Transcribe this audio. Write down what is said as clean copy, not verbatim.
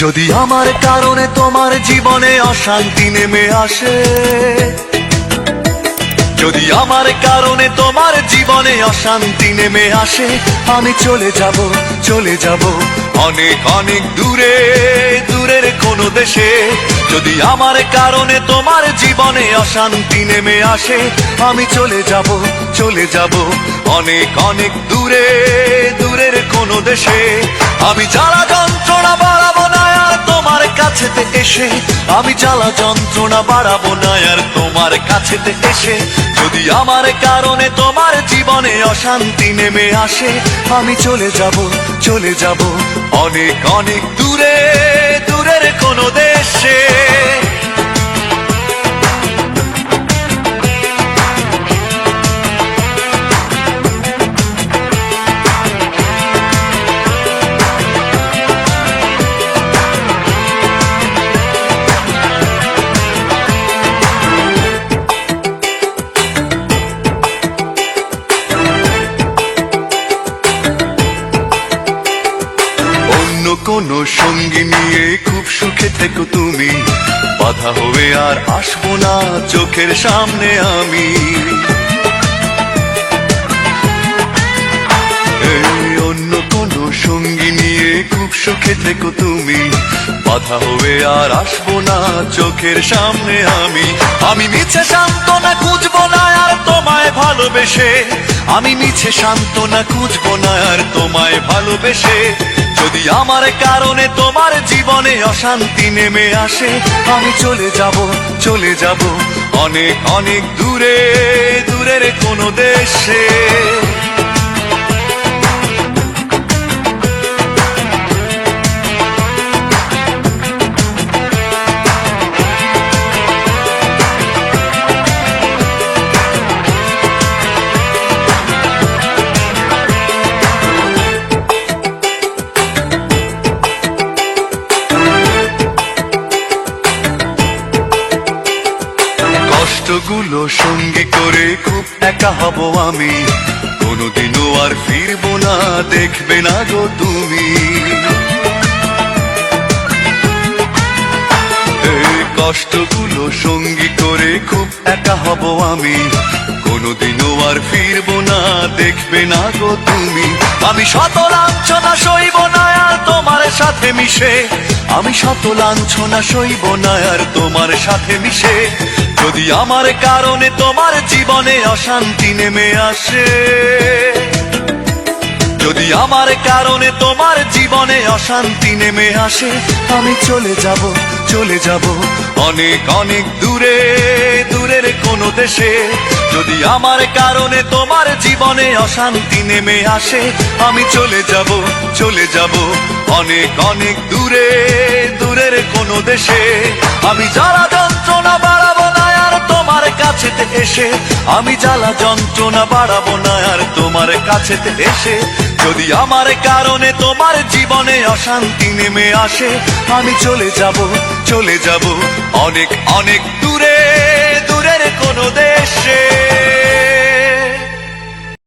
যদি আমার কারণে তোমার জীবনে অশান্তি নেমে আসে, যদি আমার কারণে তোমার জীবনে অশান্তি নেমে আসে, আমি চলে যাব, চলে যাব অনেক অনেক দূরে, দূরের কোনো দেশে। যদি আমার কারণে তোমার জীবনে অশান্তি নেমে আসে, আমি চলে যাব, চলে যাব অনেক অনেক দূরে, দূরের কোনো দেশে। আমি জ্বালা যন্ত্রণা বাড়াবো না আর তোমার কাছেতে এসে, আমি জ্বালা যন্ত্রণা বাড়াবো না আর তোমার কাছেতে এসে। যদি আমার কারণে তোমার জীবনে অশান্তি নেমে আসে, আমি চলে যাব, চলে যাব অনেক অনেক দূরে, দূরের কোনো দেশে। কোন সঙ্গী নিয়ে খুব সুখে থেকো তুমি, বাধা হয়ে আর আসবো না চোখের সামনে আমি। অন্য কোন সঙ্গী নিয়ে খুব সুখে থেকো তুমি, বাধা হয়ে আর আসবো না চোখের সামনে আমি। আমি মিছে সান্ত্বনা খুঁজবো না আর তোমায় ভালোবেসে, আমি মিছে সান্ত্বনা খুঁজবো না আর তোমায় ভালোবেসে। যদি আমার কারণে তোমার জীবনে অশান্তি নেমে আসে, আমি চলে যাব, চলে যাব অনেক অনেক দূরে, দূরের কোনো দেশে। কষ্টগুলো সঙ্গী করে খুব একা হব আমি, কোনোদিনও আর ফিরবো না দেখবে না গো তুমি। কষ্টগুলো সঙ্গী করে খুব একা হব আমি, কোনোদিনও আর ফিরবো না দেখবে না গো তুমি। আমি শত লাঞ্ছনা সইব না আর তোমার সাথে মিশে, আমি শত লাঞ্ছনা সইব না আর তোমার সাথে মিশে। যদি আমার কারণে তোমার জীবনে অশান্তি নেমে আসে, যদি আমার কারণে তোমার জীবনে অশান্তি নেমে আসে, আমি চলে যাব, চলে যাব অনেক অনেক দূরে, দূরের কোনো দেশে। যদি আমার কারণে তোমার জীবনে অশান্তি নেমে আসে, আমি চলে যাব, চলে যাব অনেক অনেক দূরে, দূরের কোনো দেশে। আমি জ্বালা যন্ত্রণা বাড়াবো না আর তোমার কাছেতে এসে, আমি জ্বালা যন্ত্রণা বাড়াবো না আর তোমার কাছেতে এসে। যদি আমার কারণে তোমার জীবনে অশান্তি নেমে আসে, আমি চলে যাব, চলে যাব অনেক অনেক দূরে, দূরের কোনো দেশে।